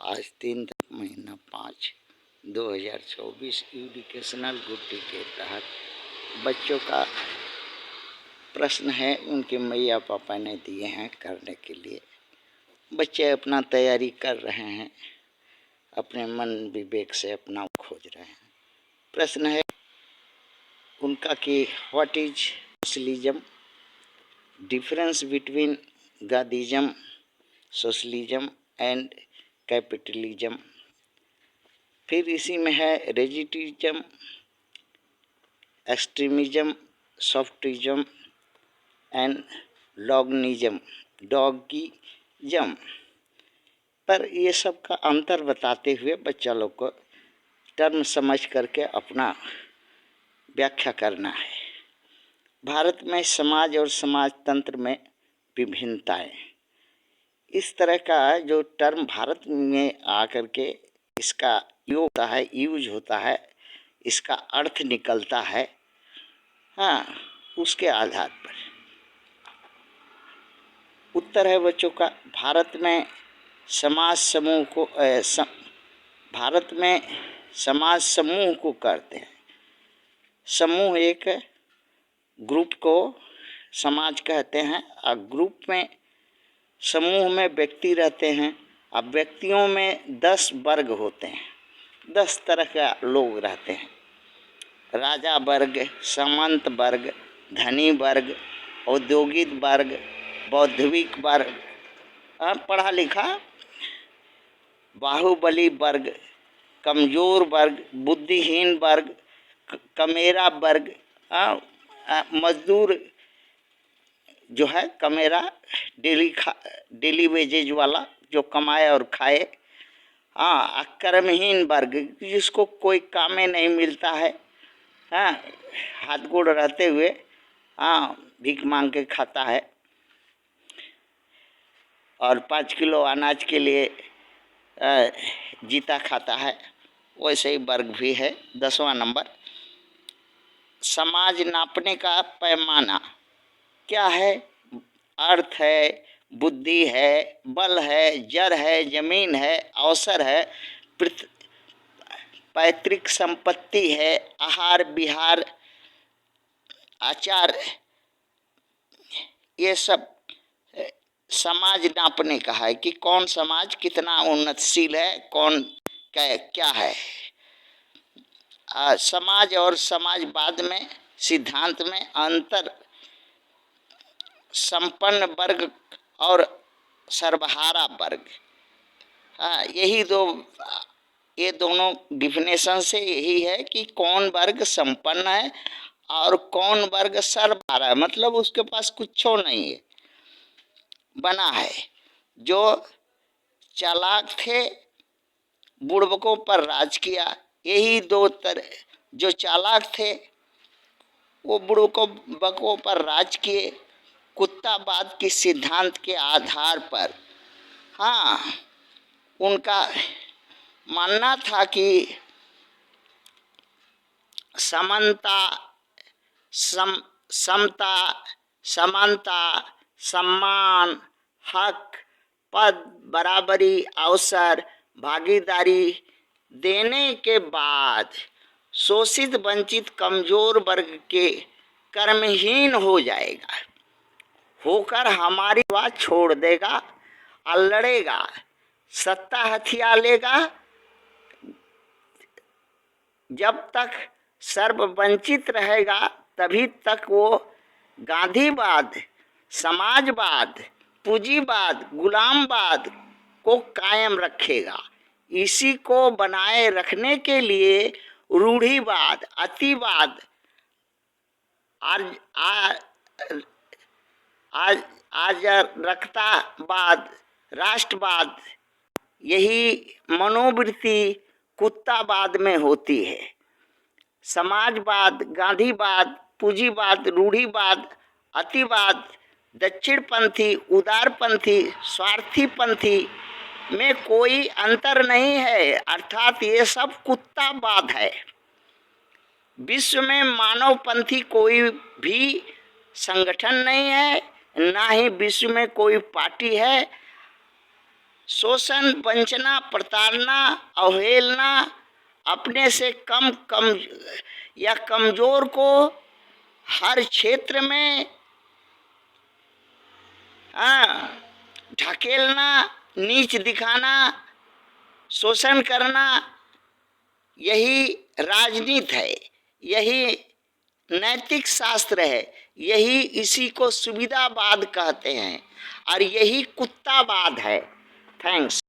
आज 3 महीना 5 2024 एजुकेशनल गुड्डी के तहत बच्चों का प्रश्न है, उनके मैया पापा ने दिए हैं करने के लिए। बच्चे अपना तैयारी कर रहे हैं, अपने मन विवेक से अपना खोज रहे हैं। प्रश्न है उनका कि what is socialism, difference between Gandhism, socialism and capitalism. फिर इसी में है रेजिटिज्म, एक्सट्रीमिज्म, सॉफ्टिज्म एंड डॉगिज्म। पर ये सब का अंतर बताते हुए बच्चा लोग को टर्म समझ करके अपना व्याख्या करना है। भारत में समाज और समाजतंत्र में विभिन्नताएं, इस तरह का जो टर्म भारत में आकर के इसका यूज होता है, इसका अर्थ निकलता है, हाँ, उसके आधार पर उत्तर है बच्चों का। भारत में समाज समूह को करते हैं। समूह एक ग्रुप को समाज कहते हैं, और ग्रुप में समूह में व्यक्ति रहते हैं। अब व्यक्तियों में 10 वर्ग होते हैं, 10 तरह का लोग रहते हैं। राजा वर्ग, सामंत वर्ग, धनी वर्ग, औद्योगिक वर्ग, बौद्धिक वर्ग, पढ़ा लिखा, बाहुबली वर्ग, कमजोर वर्ग, बुद्धिहीन वर्ग, कमेरा वर्ग, मजदूर जो है कमेरा, डेली वेजेज वाला जो कमाए और खाए, कर्महीन वर्ग जिसको कोई काम में नहीं मिलता है, हाथ गोड़ रहते हुए भीख मांग के खाता है और 5 किलो अनाज के लिए जीता खाता है, वैसे ही वर्ग भी है। 10वां नंबर, समाज नापने का पैमाना क्या है? अर्थ है, बुद्धि है, बल है, जड़ है, जमीन है, अवसर है, पैतृक संपत्ति है, आहार विहार, आचार, ये सब समाज नापने का है कि कौन समाज कितना उन्नतशील है, कौन क्या है। समाज और समाजवाद में सिद्धांत में अंतर संपन्न वर्ग और सर्वहारा वर्ग, ये दोनों डिफिनेशन से यही है कि कौन वर्ग संपन्न है और कौन वर्ग सर्वहारा है, मतलब उसके पास कुछ नहीं है, बना है। जो चालाक थे बुड़बकों पर राज किया, यही 2 तरह, जो चालाक थे वो बुड़बकों पर राज किए कुत्तावाद के सिद्धांत के आधार पर। उनका मानना था कि समता, समता, समानता, सम्मान, हक, पद, बराबरी, अवसर, भागीदारी देने के बाद शोषित, वंचित, कमजोर वर्ग के कर्महीन हो जाएगा, होकर हमारी बात छोड़ देगा और लड़ेगा, सत्ता हथिया लेगा। जब तक सर्ववंचित रहेगा तभी तक वो गांधीवाद, समाजवाद, पूंजीवाद, गुलामवाद को कायम रखेगा। इसी को बनाए रखने के लिए रूढ़िवाद, अतिवाद, आज रक्तावाद, राष्ट्रवाद, यही मनोवृत्ति कुत्तावाद में होती है। समाजवाद, गांधीवाद, पूंजीवाद, रूढ़िवाद, अतिवाद, दक्षिणपंथी, उदारपंथी, स्वार्थीपंथी में कोई अंतर नहीं है, अर्थात ये सब कुत्तावाद है। विश्व में मानवपंथी कोई भी संगठन नहीं है, ना ही विश्व में कोई पार्टी है। शोषण, वंचना, प्रताड़ना, अवहेलना, अपने से कम या कमजोर को हर क्षेत्र में ढकेलना, नीच दिखाना, शोषण करना, यही राजनीति है, यही नैतिक शास्त्र है, यही इसी को सुविधावाद कहते हैं और यही कुत्तावाद है। थैंक्स।